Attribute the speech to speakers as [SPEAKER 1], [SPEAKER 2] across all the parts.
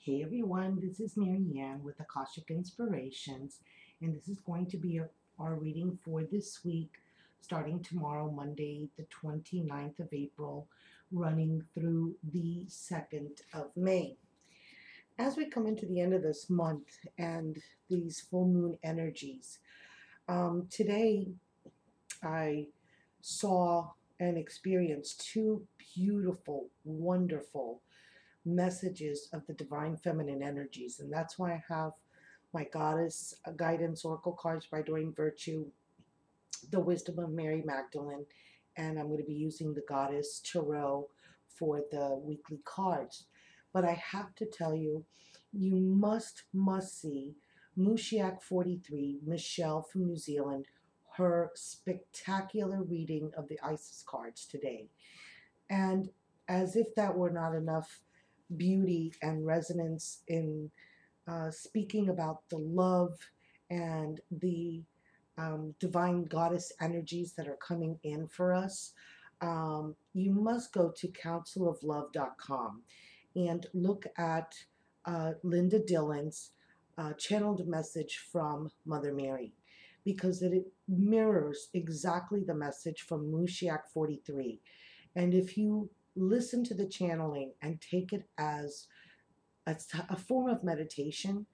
[SPEAKER 1] Hey everyone, this is Marianne with Akashic Inspirations, and this is going to be our reading for this week, starting tomorrow, Monday, the 29th of April, running through the 2nd of May. As we come into the end of this month and these full moon energies, today I saw and experienced two beautiful, wonderful messages of the divine feminine energies, and that's why I have my goddess guidance oracle cards by Doreen Virtue, the wisdom of Mary Magdalene, and I'm going to be using the goddess tarot for the weekly cards. But I have to tell you, you must see Mushiak 43, Michelle from New Zealand, her spectacular reading of the Isis cards today. And as if that were not enough beauty and resonance in speaking about the love and the divine goddess energies that are coming in for us, you must go to counciloflove.com and look at Linda Dillon's channeled message from Mother Mary, because it mirrors exactly the message from Mushiak 43. And if you listen to the channeling and take it as a form of meditation,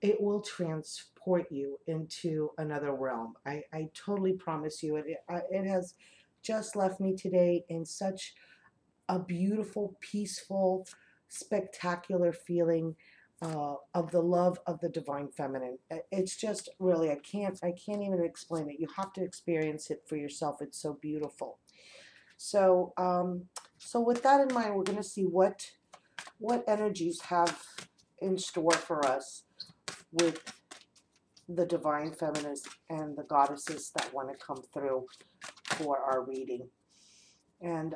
[SPEAKER 1] it will transport you into another realm. I totally promise you. It has just left me today in such a beautiful, peaceful, spectacular feeling of the love of the divine feminine. It's just really, I can't even explain it. You have to experience it for yourself. It's so beautiful. So, so with that in mind, we're going to see what energies have in store for us with the divine feminines and the goddesses that want to come through for our reading. And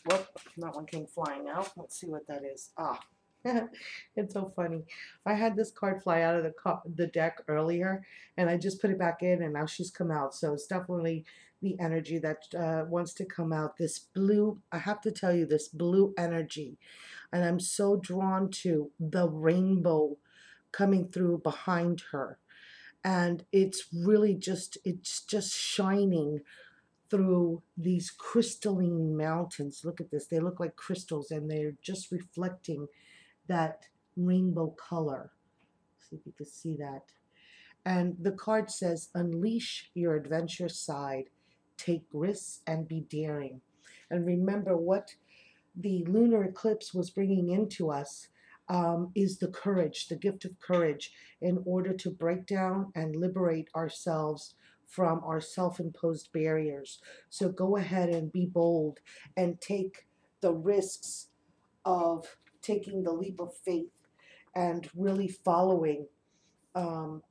[SPEAKER 1] whoop, that one came flying out. Let's see what that is. Ah, it's so funny. I had this card fly out of the deck earlier, and I just put it back in, and now she's come out. So it's definitely the energy that wants to come out. This blue, I have to tell you, this blue energy, and I'm so drawn to the rainbow coming through behind her, and it's just shining through these crystalline mountains. Look at this, they look like crystals, and they're just reflecting that rainbow color. See if you can see that. And the card says, unleash your adventurous side, take risks and be daring. And remember, what the lunar eclipse was bringing into us is the courage, the gift of courage, in order to break down and liberate ourselves from our self-imposed barriers. So go ahead and be bold and take the risks of taking the leap of faith and really following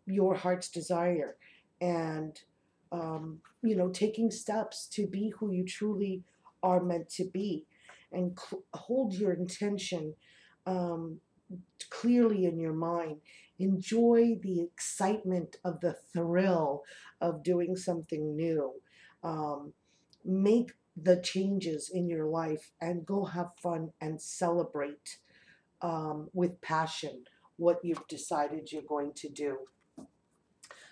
[SPEAKER 1] your heart's desire, and taking steps to be who you truly are meant to be, and hold your intention um, clearly in your mind. Enjoy the excitement of the thrill of doing something new. Make the changes in your life and go have fun and celebrate with passion what you've decided you're going to do.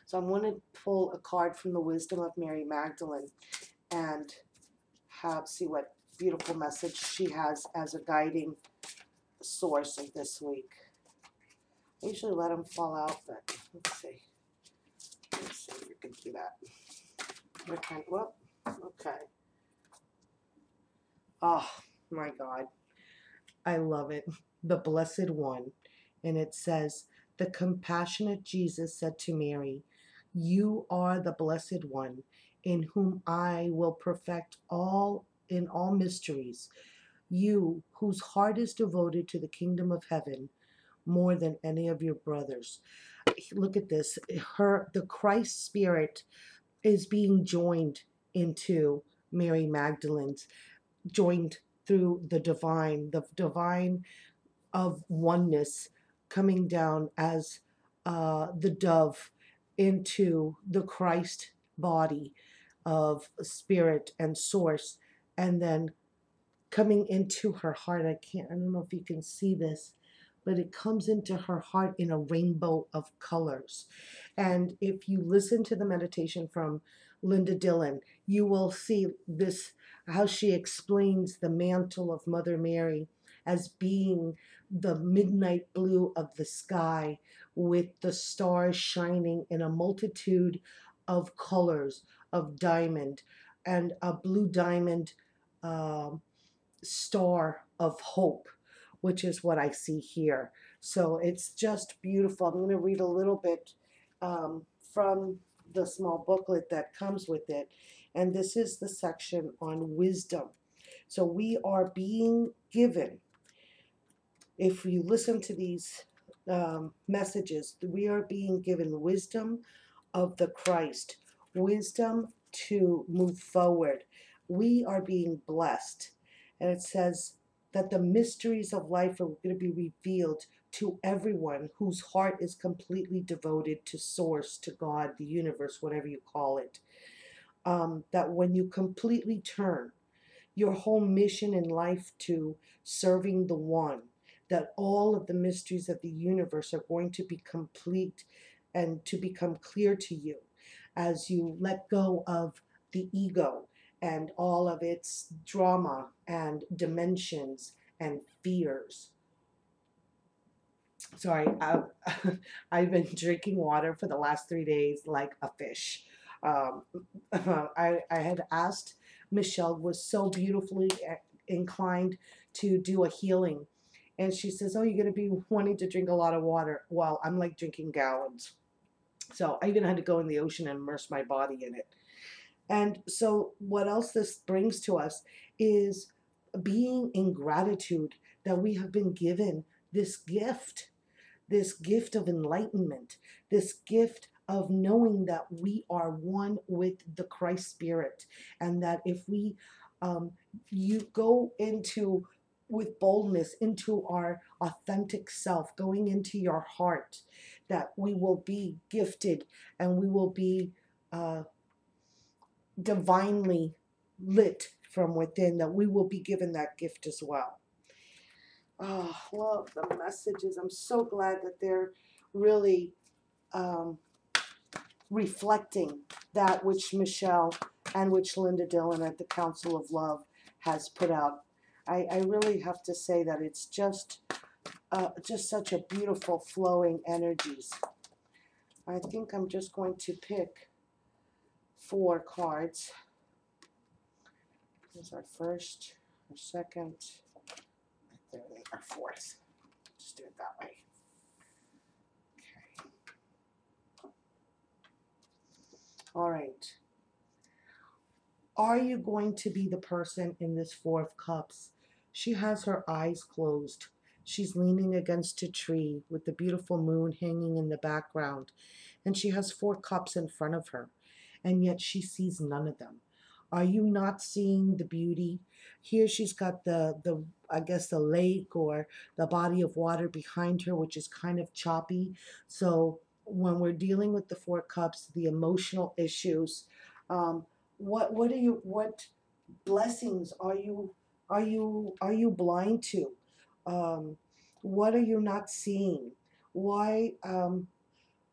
[SPEAKER 1] So I'm going to pull a card from the wisdom of Mary Magdalene and see what beautiful message she has as a guiding source of this week. I usually let them fall out, but let's see. Let's see if we can do that. Okay, well, okay. Oh my God, I love it. The Blessed One. And it says, the compassionate Jesus said to Mary, you are the Blessed One, in whom I will perfect all mysteries. You, whose heart is devoted to the kingdom of heaven more than any of your brothers. Look at this. The Christ spirit is being joined into Mary Magdalene's, joined through the divine of oneness coming down as the dove into the Christ body of spirit and source, and then coming into her heart. I don't know if you can see this, but it comes into her heart in a rainbow of colors. And if you listen to the meditation from Linda Dillon, you will see this, how she explains the mantle of Mother Mary as being the midnight blue of the sky with the stars shining in a multitude of colors of diamond, and a blue diamond um, star of hope, which is what I see here. So it's just beautiful. I'm going to read a little bit from the small booklet that comes with it. And this is the section on wisdom. So we are being given, if you listen to these messages, we are being given wisdom of the Christ, wisdom to move forward. We are being blessed. And it says that the mysteries of life are going to be revealed to everyone whose heart is completely devoted to Source, to God, the universe, whatever you call it. That when you completely turn your whole mission in life to serving the one, that all of the mysteries of the universe are going to be complete and to become clear to you as you let go of the ego and all of its drama and dimensions and fears. Sorry, I've been drinking water for the last 3 days like a fish. Um, I had asked, Michelle was so beautifully inclined to do a healing. And she says, oh, you're going to be wanting to drink a lot of water. Well, I'm like drinking gallons. So I even had to go in the ocean and immerse my body in it. And so what else this brings to us is being in gratitude that we have been given this gift of enlightenment, this gift of knowing that we are one with the Christ Spirit, and that if we you go into with boldness into our authentic self, going into your heart, that we will be gifted and we will be divinely lit from within, that we will be given that gift as well. Oh, love the messages. I'm so glad that they're really um, reflecting that which Michelle and which Linda Dillon at the Council of Love has put out. I really have to say that it's just such a beautiful flowing energies. I think I'm just going to pick 4 cards. Here's our first, our second, our third, our fourth. Just do it that way. Okay. All right. Are you going to be the person in this 4 of Cups? She has her eyes closed. She's leaning against a tree with the beautiful moon hanging in the background. And she has 4 cups in front of her. And yet she sees none of them. Are you not seeing the beauty? Here she's got the I guess the lake or the body of water behind her, which is kind of choppy. So when we're dealing with the 4 cups, the emotional issues, what blessings are you blind to? What are you not seeing? Why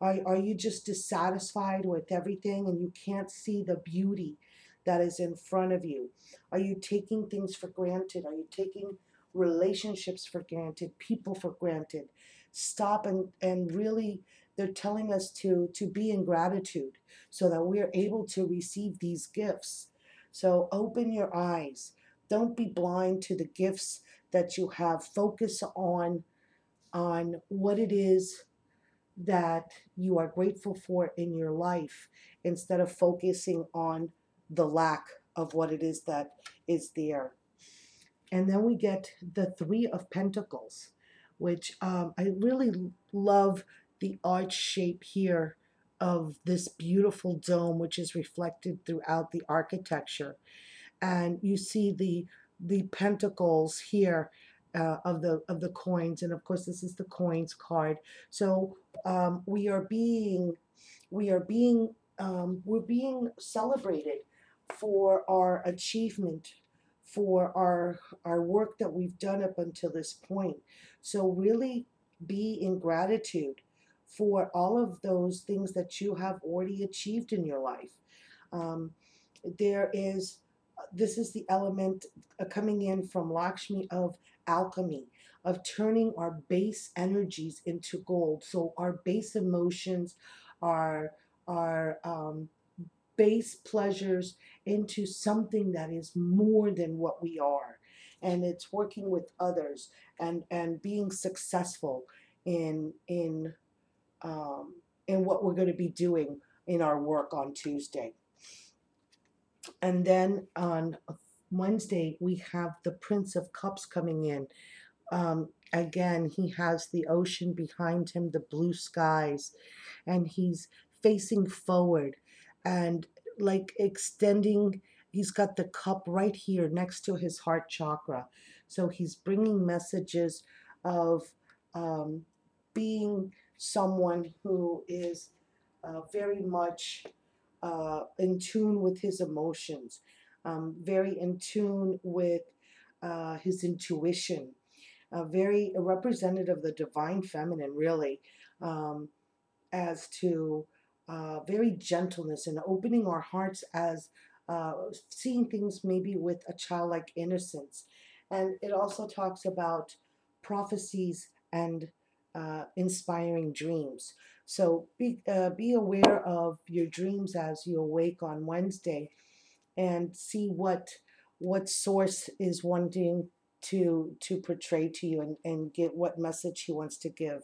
[SPEAKER 1] are you just dissatisfied with everything and you can't see the beauty that is in front of you? Are you taking things for granted? Are you taking relationships for granted, people for granted? Stop and really, they're telling us to be in gratitude so that we're able to receive these gifts. So open your eyes. Don't be blind to the gifts that you have. Focus on what it is that you are grateful for in your life instead of focusing on the lack of what it is that is there. And then we get the 3 of Pentacles, which I really love the arch shape here of this beautiful dome, which is reflected throughout the architecture. And you see the pentacles here of the coins, and of course this is the coins card. So we're being celebrated for our achievement, for our work that we've done up until this point. So really be in gratitude for all of those things that you have already achieved in your life. Um, there is this is the element coming in from Lakshmi of alchemy, of turning our base energies into gold. So our base emotions, our our base pleasures into something that is more than what we are, and it's working with others and being successful in in um, in what we're going to be doing in our work on Tuesday. And then on Wednesday, we have the Prince of Cups coming in. Again, he has the ocean behind him, the blue skies, and he's facing forward and like extending. He's got the cup right here next to his heart chakra. So he's bringing messages of um, being someone who is very much in tune with his emotions, very in tune with his intuition, very representative of the divine feminine, really, as to very gentleness and opening our hearts as seeing things maybe with a childlike innocence. And it also talks about prophecies and inspiring dreams. So be aware of your dreams as you awake on Wednesday, and see what source is wanting to portray to you, and get what message he wants to give.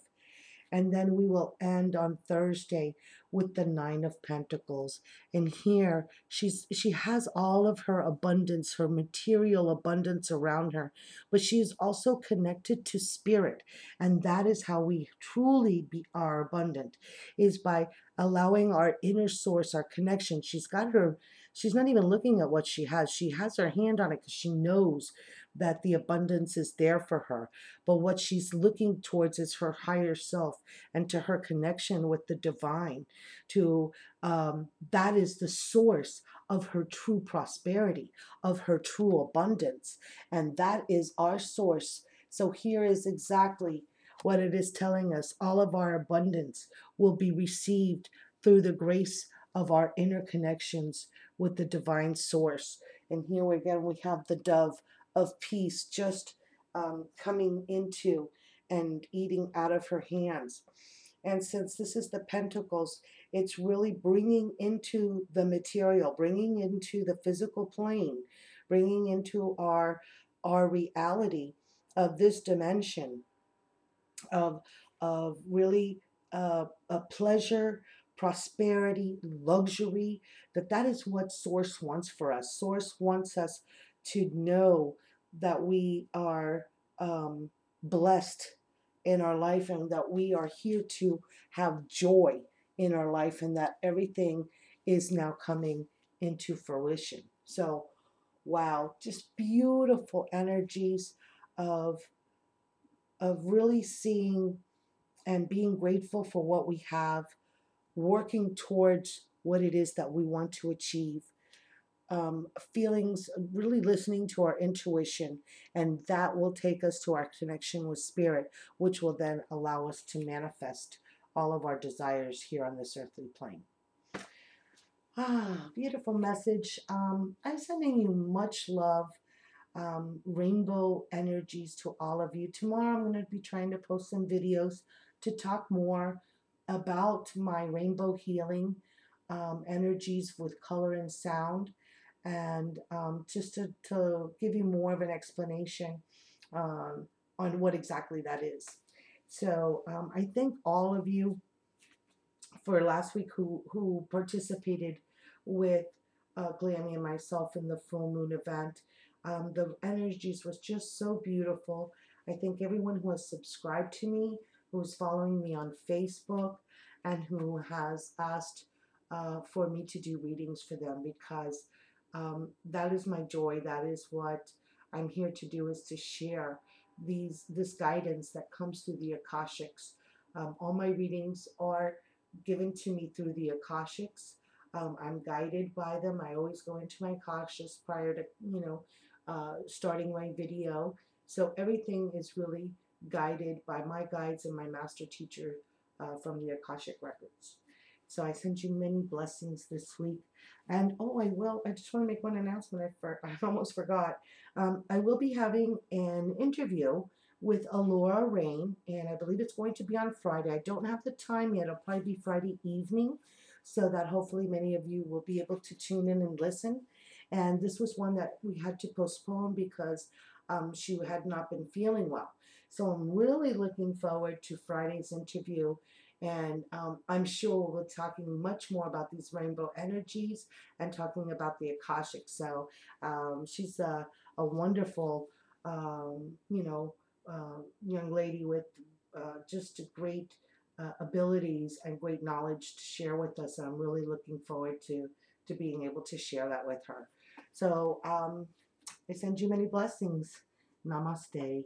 [SPEAKER 1] And then we will end on Thursday with the Nine of Pentacles. And here she has all of her abundance, her material abundance around her, but she is also connected to spirit. And that is how we truly are abundant, is by allowing our inner source, our connection. She's not even looking at what she has. She has her hand on it because she knows that the abundance is there for her. But what she's looking towards is her higher self, and to her connection with the divine. To that is the source of her true prosperity, of her true abundance, and that is our source. So here is exactly what it is telling us. All of our abundance will be received through the grace of our inner connections with the divine source. And here again we have the dove of peace just coming into and eating out of her hands. And since this is the Pentacles, it's really bringing into the material, bringing into the physical plane, bringing into our reality of this dimension of really a pleasure, prosperity, luxury. That is what Source wants for us. Source wants us to know that we are blessed in our life, and that we are here to have joy in our life, and that everything is now coming into fruition. So, wow, just beautiful energies of really seeing and being grateful for what we have, working towards what it is that we want to achieve, feelings, really listening to our intuition, and that will take us to our connection with spirit, which will then allow us to manifest all of our desires here on this earthly plane. Beautiful message. I'm sending you much love, rainbow energies to all of you. Tomorrow I'm going to be trying to post some videos to talk more about my rainbow healing energies with color and sound, and just to give you more of an explanation on what exactly that is. So I thank all of you for last week who participated with Glammy and myself in the full moon event. The energies was just so beautiful. I thank everyone who has subscribed to me, who's following me on Facebook, and who has asked for me to do readings for them, because that is my joy. That is what I'm here to do, is to share this guidance that comes through the Akashics. All my readings are given to me through the Akashics. I'm guided by them. I always go into my Akashics prior to, starting my video. So everything is really guided by my guides and my master teacher from the Akashic records. So I send you many blessings this week. And oh, I just want to make one announcement. I almost forgot. I will be having an interview with Allorah Rayne, and I believe it's going to be on Friday. I don't have the time yet. It'll probably be Friday evening, so that hopefully many of you will be able to tune in and listen. And this was one that we had to postpone because she had not been feeling well. So I'm really looking forward to Friday's interview. And I'm sure we'll be talking much more about these rainbow energies and talking about the Akashic. So she's a wonderful, young lady with just great abilities and great knowledge to share with us. I'm really looking forward to being able to share that with her. So I send you many blessings. Namaste.